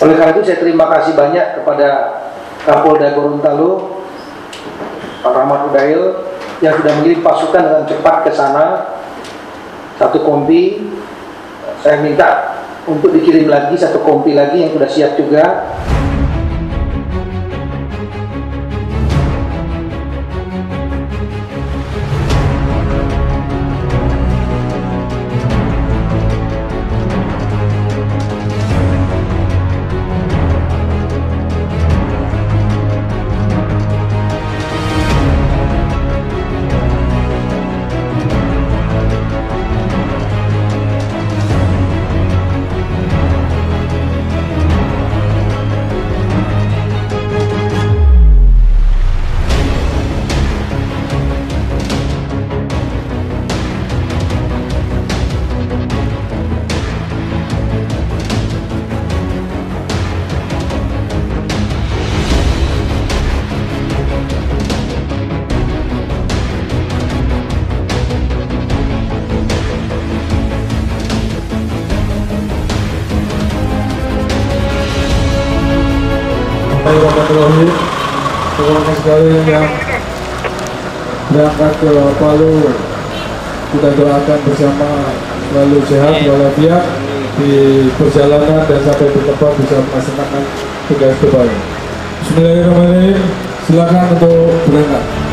Oleh karena itu saya terima kasih banyak kepada Kapolda Gorontalo, Pak Rahmat Udail, yang sudah mengirim pasukan dengan cepat ke sana, 1 kompi. Saya minta untuk dikirim lagi 1 kompi lagi yang sudah siap juga. Terima kasih sekali yang berangkat ke Palu. Kita doakan bersama selalu sehat walafiat di perjalanan dan sampai di tempat bisa melaksanakan tugas terbaik. Bismillahirrahmanirrahim. Silakan untuk berangkat.